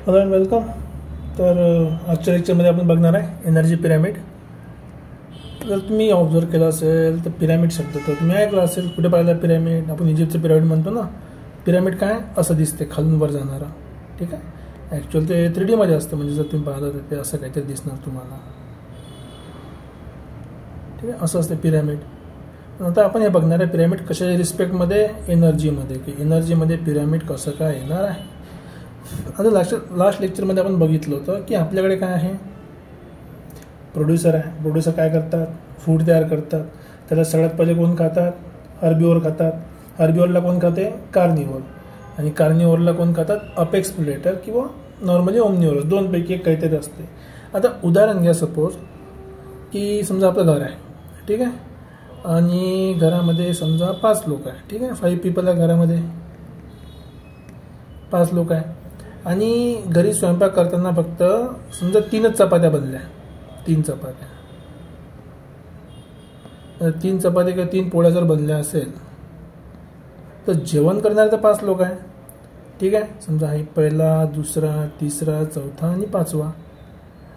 Hello and welcome. तर आजच्या लेक्चरमध्ये आपण बघणार आहे एनर्जी पिरॅमिड. जर तुम्ही ऑब्झर्व केलं असेल तर पिरॅमिड शब्द तर तुम्ही ऐकलं असेल. कुठे पाहिलं पिरॅमिड? आपण इजिप्तचं पिरॅमिड म्हणतो ना. पिरॅमिड काय असं दिसते खालून वर जाणारा. ठीक आहे. ॲक्च्युअल ते 3D मध्ये असतं. म्हणजे जर तुम्ही पाहिलं तर ते असं काहीतरी दिसणार तुम्हाला. ठीक आहे. असं असते पिरॅमिड. आता आपण हे बघणार आहे पिरॅमिड कशाच्या रिस्पेक्टमध्ये, एनर्जीमध्ये, की एनर्जीमध्ये पिरॅमिड कसं काय येणार आहे. आता लास्ट लेक्चरमध्ये आपण बघितलं होतं की आपल्याकडे काय आहे, प्रोड्युसर आहे. प्रोड्युसर काय करतात? फूड तयार करतात. त्याला सगळ्यात पहिले कोण खातात? हर्बिओर खातात. हर्बिओरला कोण खाते? कार्निओर. आणि कार्निओरला कोण खातात? अपेक्स प्रेडेटर किंवा नॉर्मली ओमनिओरस. दोनपैकी एक काहीतरी असते. आता उदाहरण घ्या, सपोज की समजा आपलं घर आहे. ठीक आहे. आणि घरामध्ये समजा 5 लोक आहे. ठीक आहे. 5 पीपल आहे घरामध्ये. 5 लोक आहे. आणि घरी स्वयंपाक करताना फक्त समजा 3च चपात्या बनल्या. 3 चपात्या. 3 चपात्या किंवा 3 पोळ्या जर बनल्या असेल तर जेवण करणारे तर 5 लोक आहे. ठीक आहे. समजा आहे पहिला, दुसरा, तिसरा, चौथा आणि 5वा.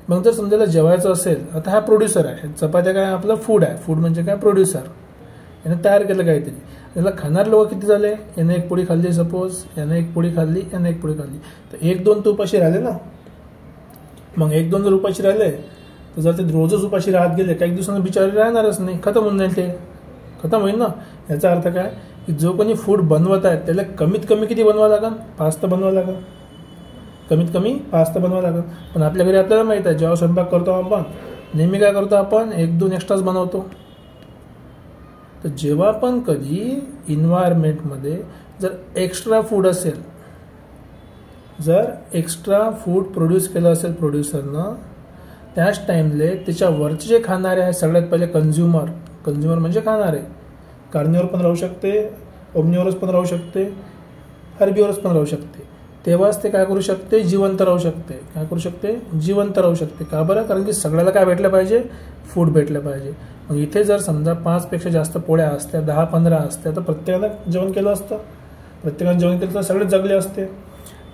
मग जर समजायला जेवायचं असेल, आता हा प्रोड्युसर आहे. चपात्या काय आपलं फूड आहे. फूड म्हणजे काय? प्रोड्युसर. यानं तयार केलं काहीतरी. याला खाणार लोक किती झाले? यानं एक पोळी खाल्ली सपोज, यानं एक पोळी खाल्ली, यानं एक पोळी खाल्ली, तर 1-2 तर उपाशी राहिले ना. मग 1-2 जर उपाशी राहिले तर जर ते रोजच उपाशी राहत गेले काही दिवसांना बिचारे राहणारच नाही. खतम होऊन जाईल. ते खतम होईल ना. याचा अर्थ काय की जो कोणी फूड बनवत आहे त्याला कमीत कमी किती बनवावं लागेल? 5 तर बनवावं लागेल. कमीत कमी 5 तर बनवावं लागेल. पण आपल्या घरी आपल्याला माहीत आहे जेव्हा स्वयंपाक करतो आपण नेहमी काय करतो? आपण 1-2 एक्स्ट्राच बनवतो. तर जेव्हा पण कधी इन्व्हायरमेंटमध्ये जर एक्स्ट्रा फूड असेल, जर एक्स्ट्रा फूड प्रोड्यूस केलं असेल प्रोड्युसरनं, त्याच टाईमले त्याच्यावरचे जे खाणारे आहे सगळ्यात पहिले कंझ्युमर. कंझ्युमर म्हणजे खाणारे. कार्निओर पण राहू शकते, ओमनिओरस पण राहू शकते, हर्बिओरस पण राहू शकते. तेव्हाच ते काय करू शकते? जिवंत राहू शकते. काय करू शकते? जिवंत राहू शकते. का बरं? कारण की सगळ्याला काय भेटलं पाहिजे? फूड भेटलं पाहिजे. मग इथे जर समजा 5 पेक्षा जास्त पोळ्या असत्या, 10-15 असत्या, तर प्रत्येकानं जेवण केलं असतं. प्रत्येकानं जेवण केलं तर सगळेच जगले असते.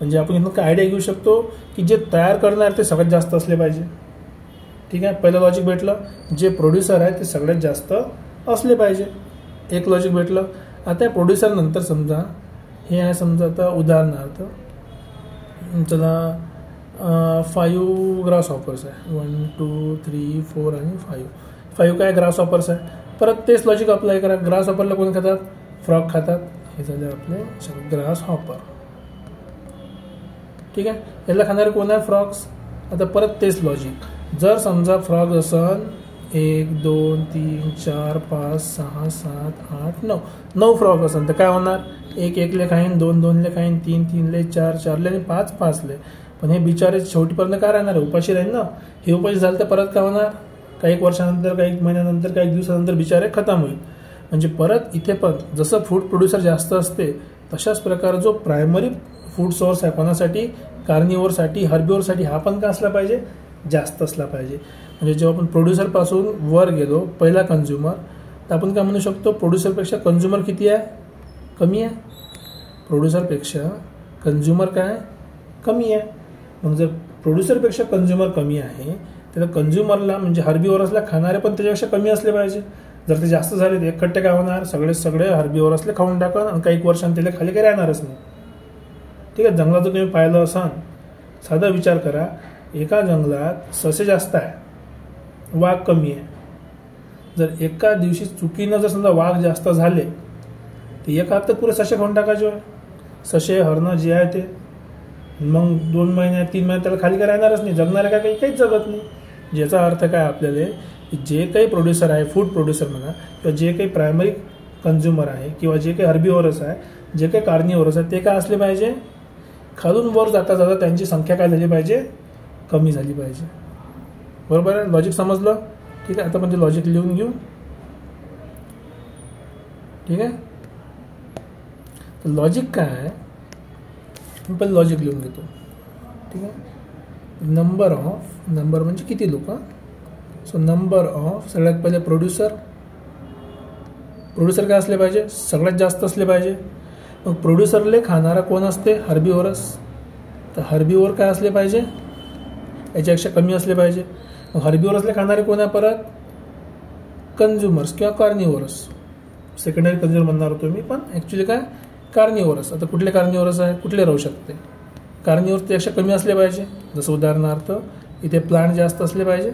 म्हणजे आपण इथून काय आयडिया घेऊ शकतो की जे तयार करणार ते सगळ्यात जास्त असले पाहिजे. ठीक आहे. पहिलं लॉजिक भेटलं. जे प्रोड्युसर आहे ते सगळ्यात जास्त असले पाहिजे. एक लॉजिक भेटलं. आता या प्रोड्युसर नंतर समजा हे आहे, समजा आता उदाहरणार्थ चला 5 ग्रास हॉपर्स आहे. 1, 2, 3, 4 आणि 5 काय ग्रास हॉपर्स आहे. परत तेच लॉजिक अप्लाय करा. ग्रास हॉपरला कोण खातात? फ्रॉग खातात. हे झाले आपले ग्रास हॉपर. ठीक आहे. याला खाणारे कोण आहे? फ्रॉग्स. आता परत तेच लॉजिक. जर समजा फ्रॉग असन 1, 2, 3, 4, 5, 6, 7, 8, 9 फ्रॉग असन तर काय होणार? 1 ले खाईन, 2 ले खाईन, 3 ले, 4 ले आणि 5 ले. पण हे बिचारे शेवटीपर्यंत काय राहणार? उपाशी राहील ना. हे उपाशी झालं तर परत काय होणार? काही वर्षानंतर, काही महिन्यानंतर, काही दिवसानंतर बिचारे खतम होईल. म्हणजे परत इथे पण जसं फूड प्रोड्युसर जास्त असते तशाच प्रकारे जो प्रायमरी फूड सोर्स आहे कोणासाठी? कार्निओरसाठी, हर्बिओरसाठी, हा पण काय असला पाहिजे? जास्त असला पाहिजे. म्हणजे जेव्हा आपण प्रोड्युसरपासून वर गेलो पहिला कंझ्युमर, तर आपण काय म्हणू शकतो? प्रोड्युसरपेक्षा कंझ्युमर किती आहे? कमी आहे. प्रोड्युसरपेक्षा कंझ्युमर काय? कमी आहे. मग जर प्रोड्युसरपेक्षा कंझ्युमर कमी आहे तर कंझ्युमरला म्हणजे हर्बिओरसला खाणारे पण त्याच्यापेक्षा कमी असले पाहिजे. जर ते जास्त झाले तर एकखट्टे काय होणार? सगळे हर्बिओरसले खाऊन टाकन आणि काही वर्षांनी त्याला खाली काही राहणारच नाही. ठीक आहे. जंगलात जर तुम्ही पाहिलं असाल, साधा विचार करा, एका जंगलात ससे जास्त आहे, वाघ कमी आहे. जर एका दिवशी चुकीनं जर समजा वाघ जास्त झाले तर एका हप्त्यात पुरे ससे खाऊन टाकायचे. ससे, हरणं जे आहे ते मग 2 महिन्यात 3 महिन्यात त्याला खाली काय राहणारच नाही. जगणारे काय काहीच जगत नाही. ज्याचा अर्थ काय आपल्याला की जे काही प्रोड्युसर आहे, फूड प्रोड्युसर म्हणा, किंवा जे काही प्रायमरी कंझ्युमर आहे, किंवा जे काही हर्बिओरस आहे, जे काही कार्निओरस आहे, ते काय असले पाहिजे? खालून वर जाता जाता त्यांची संख्या काय झाली पाहिजे? कमी झाली पाहिजे. बरोबर आहे. लॉजिक समजलं? ठीक आहे. आता म्हणजे लॉजिक लिहून घेऊ. ठीक आहे. तर लॉजिक काय आहे? सिंपल लॉजिक लिहून घेतो. ठीक आहे. नंबर म्हणजे किती लोक. सो नंबर ऑफ सगळ्यात पहिले प्रोड्युसर काय असले पाहिजे? सगळ्यात जास्त असले पाहिजे. मग प्रोड्युसरले खाणारा कोण असते? हर्बिओरस. तर हर्बिवोर काय असले पाहिजे, याच्यापेक्षा कमी असले पाहिजे. मग हर्बिवोरसले खाणारे कोण आहे परत, कन्झ्युमर्स किंवा कार्निवोरस. सेकंडरी कन्झ्युमर म्हणणार होतो मी, पण ॲक्च्युली काय कार्निवोरस. आता कुठले कार्निवोरस आहे, कुठले राहू शकते, कार्निवोरस त्यापेक्षा कमी असले पाहिजे. जसं उदाहरणार्थ इथे प्लांट जास्त असले पाहिजे.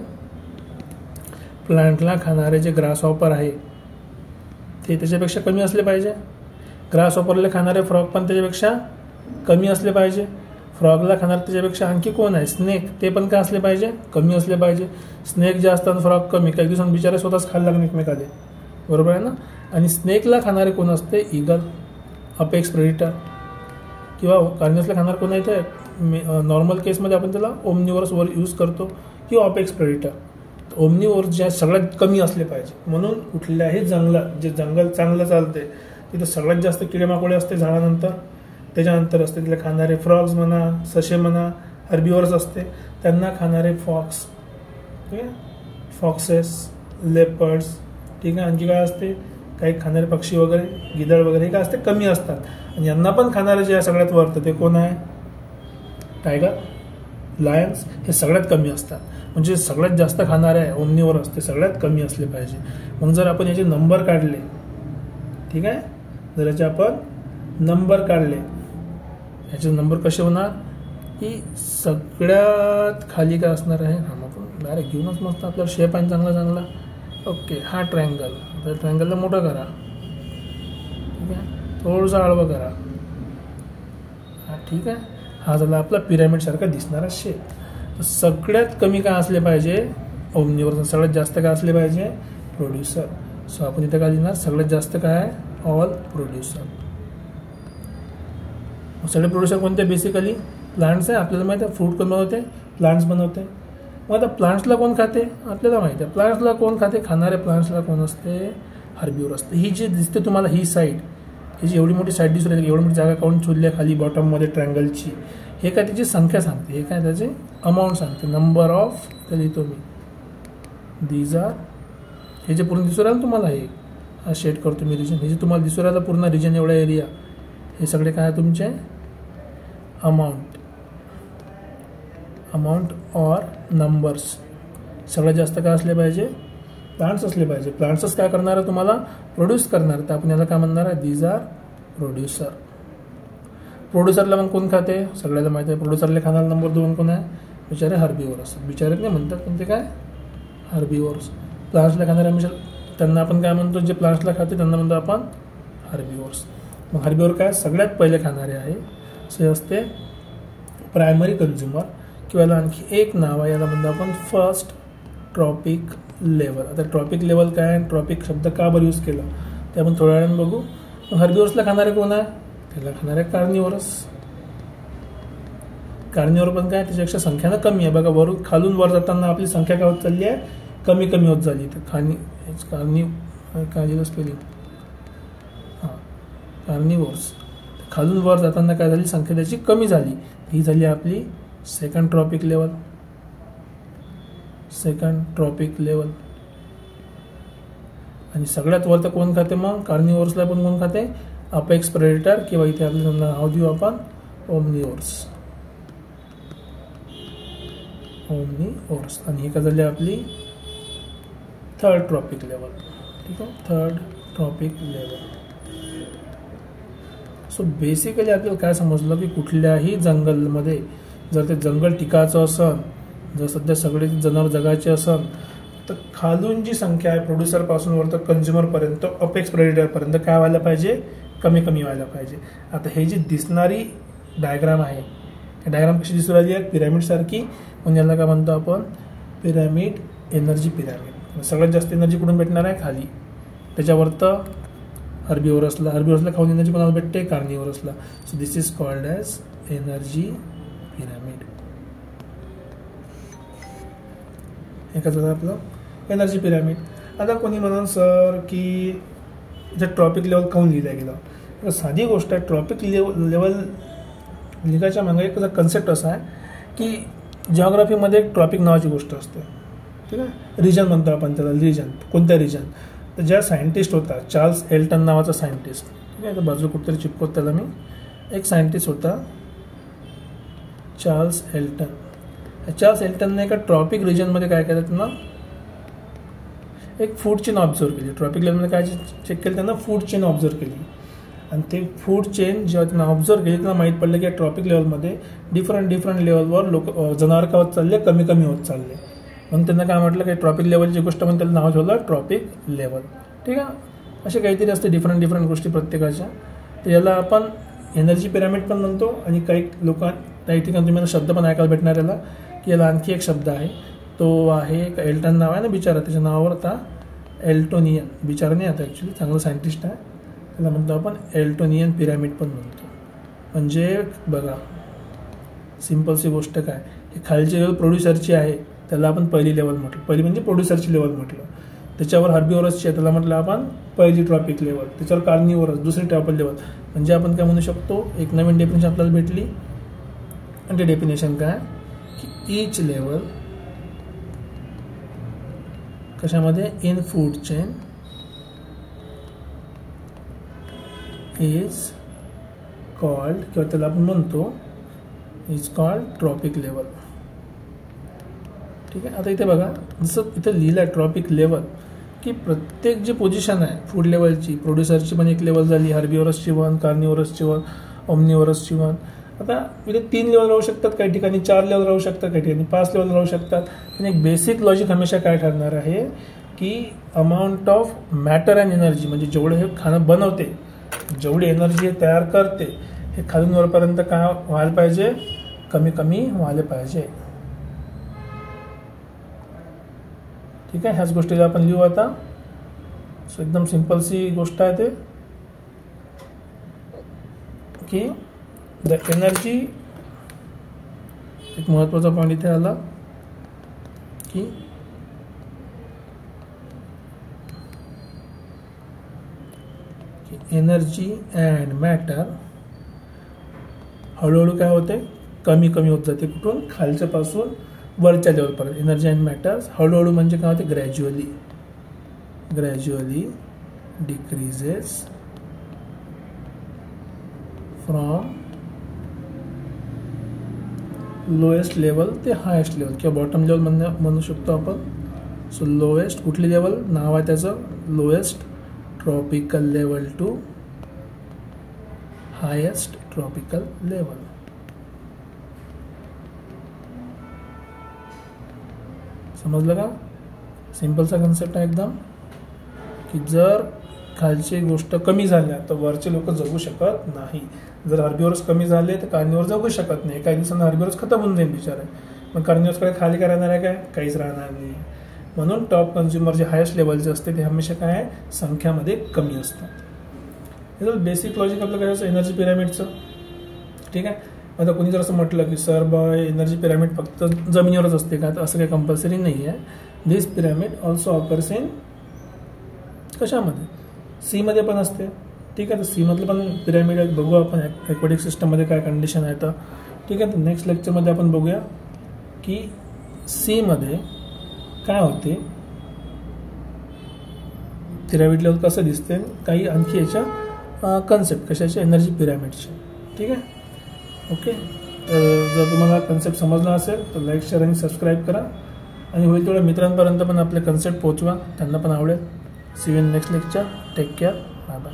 प्लांटला खाणारे जे ग्रासहॉपर आहे ते त्याच्यापेक्षा कमी असले पाहिजे. ग्रासहॉपरला खाणारे फ्रॉग पण त्याच्यापेक्षा कमी असले पाहिजे. फ्रॉगला खाणारे त्याच्यापेक्षा आणखी कोण आहे, स्नेक, ते पण काय असले पाहिजे, कमी असले पाहिजे. स्नेक जास्त आणि फ्रॉग कमी, काही दिवसांनी बिचारे स्वतःच खायला लागले एकमेकाले, बरोबर आहे ना. आणि स्नेकला खाणारे कोण असते, इगल, अपेक्स प्रेडिटर. किंवा कार्निवोरसला खाणारे कोण आहे ते नॉर्मल केसमध्ये आपण त्याला ओमनिवोरस वर यूज करतो, किंवा अपेक्स प्रेडिटर. ओमनिवोरस जे सगळ्यात कमी असले पाहिजे. म्हणून कुठल्याही जंगलात, जे जंगल चांगलं चालते तिथं सगळ्यात जास्त किडेमाकोडे असते झाडानंतर, त्याच्यानंतर असते तिला खाणारे फ्रॉग्स म्हणा, ससे म्हणा, हर्बिवोरस असते. त्यांना खाणारे फॉक्स, ठीक आहे, फॉक्सेस, लेपर्ड्स, ठीक आहे. आणखी काय असते, काही खाणारे पक्षी वगैरे, गिधाड वगैरे, हे काय असते कमी असतात. आणि यांना पण खाणारे जे सगळ्यात वरतं ते कोण आहे, टायगर, लायन्स, हे सगळ्यात कमी असतात. म्हणजे सगळ्यात जास्त खाणारे आहे ओमनिवोरस ते सगळ्यात कमी असले पाहिजे. मग जर आपण याचे नंबर काढले, ठीक आहे, जर याचे आपण नंबर काढले, याचे नंबर कसे होणार की सगळ्यात खाली काय असणार आहे, आपण डायरेक्ट घेऊनच मस्त आपल्याला शेप आहे चांगला चांगला. ओके, हा ट्रायंगल, तर ट्रायंगलला मोठं करा, ठीक आहे, थोडंसं आडवं करा, हा ठीक आहे. हा झाला आपला पिरॅमिडसारखा दिसणारा शेप. तर सगळ्यात कमी काय असले पाहिजे, ओमनिवोरस. सगळ्यात जास्त काय असले पाहिजे, प्रोड्युसर. सो आपण इथे काय लिहिणार, सगळ्यात जास्त काय आहे, ऑल प्रोड्युसर. सगळे प्रोड्युसर कोणते, बेसिकली प्लांट्स आहे. आपल्याला माहिती आहे फ्रूट कोण बनवते, प्लांट्स बनवते. मग आता प्लांट्सला कोण खाते, आपल्याला माहिती आहे. प्लांट्सला कोण खाते, खाणारे प्लांट्सला कोण असते, हर्बिवोरस. ही जी दिसते तुम्हाला ही साईड, ही जी एवढी मोठी साईड दिसू राहिली, एवढी मोठी जागा काढून शोधली खाली बॉटममध्ये ट्रायंगलची, हे काय त्याची संख्या सांगते, हे काय त्याचे अमाऊंट सांगते, नंबर ऑफ. तर लिहितो मी, दीज आर, हे जे पूर्ण दिसू राहिलं तुम्हाला, हे हा शेड करतो मी रिजन, हे जे तुम्हाला दिसू राहिलं पूर्ण रिजन एवढा एरिया, हे सगळे काय तुमचे अमाऊंट, अमाऊंट ऑर नंबर्स. सगळ्यात जास्त काय असले पाहिजे, प्लांट्स असले पाहिजे. प्लांट्सच काय करणार आहे, तुम्हाला प्रोड्यूस करणार. तर आपण याला काय म्हणणार आहे, दीज आर प्रोड्युसर. प्रोड्युसरला मग कोण खाते, सगळ्याला माहिती आहे. प्रोड्युसरला खाणारा नंबर 2 कोण आहे, बिचारे हर्बिवोरस. बिचारे नाही म्हणतात, पण ते काय हर्बिवोरस. प्लांट्सला खाणारे त्यांना आपण काय म्हणतो, जे प्लांट्सला खाते त्यांना म्हणतो आपण हर्बिवोरस. मग हर्बिवोर काय सगळ्यात पहिले खाणारे आहे, ते असते प्रायमरी कन्झ्युमर. किंवा याला आणखी एक नाव आहे, याला म्हणतो आपण फर्स्ट ट्रॉपिक लेवल. आता ट्रॉपिक लेवल काय आहे, ट्रॉपिक शब्द का बरं यूज केला ते आपण थोड्या वेळाने बघू. हर्बिवोरसला खाणारे कोण आहे, त्याला खाणारे कार्निवोरस. कार्निवोर पण काय त्याच्यापेक्षा संख्यानं कमी आहे. बघा वरून खालून वर जाताना आपली संख्या काय होत चालली आहे, कमी कमी होत झाली. तर काय स्पेलिंग, हां कार्निवोर्स. खालून वर जाताना काय झाली, संख्या त्याची कमी झाली. ही झाली आपली second trophic level. Second trophic level. आणि सगळ्यात वर तर कोण खाते, मग कार्निवोर्सला पण कोण खाते, अपेक्स प्रेडेटर. किंवा इथे आपल्याला नाव देऊ आपण ओमनिवोर्स. ओमनिवोर्स. आणि ही काय झाली आपली थर्ड ट्रॉपिक लेवल. ठीक आहे, third trophic level. So basically आपल्याला काय समजलं की कुठल्याही जंगलमध्ये जर ते जंगल टिकायचं असेल, जर सध्या सगळे जनावर जगायचे असेल, तर खालून जी संख्या आहे प्रोड्युसरपासून वर तर कन्झ्युमरपर्यंत, अपेक्स प्रेडेटरपर्यंत काय व्हायला पाहिजे, कमी कमी व्हायला पाहिजे. आता हे जी दिसणारी डायग्राम आहे, ही डायग्राम कशी दिसू राहिली आहे, पिरॅमिडसारखी. म्हणजे याला काय म्हणतो आपण, पिरॅमिड, एनर्जी पिरॅमिड. सगळ्यात जास्त एनर्जी कुठून भेटणार आहे, खाली. त्याच्यावर तर हर्बिवोरसला खाऊन एनर्जी कोणाला भेटते, कार्निवोरसला. So this is called as energy pyramid. हे काय झालं आपलं एनर्जी पिरॅमिड. आता कोणी म्हणून सर की जे ट्रॉपिक लेवल काऊन लिहिलं गेलं, तर साधी गोष्ट आहे. ट्रॉपिक लेवल लिहायच्या मागे एक कन्सेप्ट असा आहे की जिओग्राफीमध्ये एक ट्रॉपिक नावाची गोष्ट असते. ठीक आहे, रिजन म्हणतो आपण त्याला, रिजन. कोणत्या रिजन, तर ज्या सायंटिस्ट होता चार्ल्स एल्टन नावाचा सायंटिस्ट. ठीक आहे, तर बाजू कुठेतरी चिपकवत त्याला मी. एक सायंटिस्ट होता चार्ल्स एल्टनने एका ट्रॉपिक रिजनमध्ये काय केलं, त्यांना एक फूड चेन ऑब्झर्व केली. ट्रॉपिक लेवलमध्ये काय चेक केलं त्यांना, फूड चेन ऑब्झर्व केली. आणि ते फूड चेन जेव्हा त्यांना ऑब्झर्व केली, त्यांना माहीत पडलं की ट्रॉपिक लेवलमध्ये डिफरंट लेवलवर जनावर काय होत चालले, कमी होत चालले. मग त्यांना काय म्हटलं की ट्रॉपिक लेवलची गोष्ट म्हणून त्याला नाव ठेवलं ट्रॉपिक लेवल. ठीक आहे, असे काहीतरी असते डिफरंट गोष्टी प्रत्येकाच्या. तर याला आपण एनर्जी पिरामिड पण म्हणतो. आणि काही ठिकाणी तुम्हाला शब्द पण ऐकायला भेटणार याला, की याला आणखी एक शब्द आहे, तो आहे एल्टन नाव आहे ना बिचारा, त्याच्या नावावर आता एल्टोनियन, बिचारा नाही आता ॲक्च्युली चांगलं सायंटिस्ट आहे, त्याला म्हणतो आपण एल्टोनियन पिरामिड पण म्हणतो. म्हणजे बघा सिम्पलची गोष्ट काय, ही खालची लेवल प्रोड्युसरची आहे, त्याला आपण पहिली लेवल म्हटलं, पहिली म्हणजे प्रोड्युसरची लेवल म्हटलं. त्याच्यावर हर्बिओरसची आहे, त्याला म्हटलं आपण पहिली ट्रॉपिक लेवल. त्याच्यावर कार्निवोरस दुसरी ट्रॉपिक लेवल. म्हणजे आपण काय म्हणू शकतो, एक नवीन डेफिनेशन आपल्याला भेटली. आणि ते डेफिनेशन काय की ईच लेवल कशामध्ये, in food chain is called, किंवा त्याला आपण म्हणतो इज कॉल्ड ट्रॉपिक लेवल. ठीक आहे, आता इथे बघा जसं इथे लिहिलं आहे ट्रॉपिक लेवल, की प्रत्येक जी पोझिशन आहे फूड लेवलची, प्रोड्युसरची पण एक लेवल झाली, हर्बिओरसची 1, कार्निवोरसची 1, ओमनिवोरसची 1. आता इथे 3 लेवल राहू शकतात, काही ठिकाणी 4 लेवल राहू शकतात, काही ठिकाणी 5 लेवल राहू शकतात. आणि एक बेसिक लॉजिक हमेशा काय ठरणार आहे की amount of matter and energy, म्हणजे जेवढं हे खाणं बनवते, जेवढी एनर्जी तयार करते, हे खालून वरपर्यंत काय व्हायला पाहिजे, कमी व्हायला पाहिजे. ठीक आहे, ह्याच गोष्टीला आपण लिहू आता. सो एकदम सिम्पलची गोष्ट आहे ते, की द एनर्जी, एक महत्त्वाचा पॉईंट इथे आला की एनर्जी अँड मॅटर हळूहळू काय होते, कमी होत जाते. कुठून, खालच्या पासून वरच्या लेवलपर्यंत. एनर्जी अँड मॅटर्स हळूहळू म्हणजे काय होते, gradually decreases from lowest level ते हायेस्ट लेवल, किंवा बॉटम लेवल म्हणू शकतो आपण. सो लोएस्ट कुठली लेवल, नाव आहे त्याचं lowest tropical level to highest tropical level. समजलं का, सिंपलचा कन्सेप्ट आहे एकदम, की जर खालची गोष्ट कमी झाल्या तर वरचे लोक जगू शकत नाही. जर हर्बिओरस कमी झाले तर कार्निवोर जगू शकत नाही. काही दिवसांना हर्बिओरस खतम होऊन जाईल बिचारे. मग कार्निवोरसकडे खाली काय राहणार आहे, काय काहीच राहणार नाही. म्हणून टॉप कन्झ्युमर जे हायेस्ट लेवलचे असते ते हमेशा काय आहे, संख्यामध्ये कमी असतात. हे बेसिक लॉजिक आपलं काय असं एनर्जी पिरामिडचं. ठीक आहे, आता कोणी जर असं म्हटलं की सर बाय एनर्जी पिरामिड फक्त जमिनीवरच असते का, तर असं काही कंपल्सरी नाही आहे. दिस पिरामिड ऑल्सो ऑकर्स इन कशामध्ये, सीमध्ये पण असते. ठीक आहे, तर सीमधलं पण पिरामिड बघू आपण ॲक्वॅटिक सिस्टममध्ये काय कंडिशन आहे तर. ठीक आहे, तर नेक्स्ट लेक्चरमध्ये आपण बघूया की सीमध्ये काय होते, पिरामिड लेवल कसं दिसते, काही आणखी याच्या कन्सेप्ट कशाचे, एनर्जी पिरामिडचे. ठीक आहे, ओके. तर जर तुम्हाला कन्सेप्ट समजला असेल तर लाईक, शेअर आणि सबस्क्राईब करा. आणि होईल तेवढ्या मित्रांपर्यंत पण आपले कन्सेप्ट पोहोचवा, त्यांना पण आवडेल. See you in next lecture. Take care. Bye bye.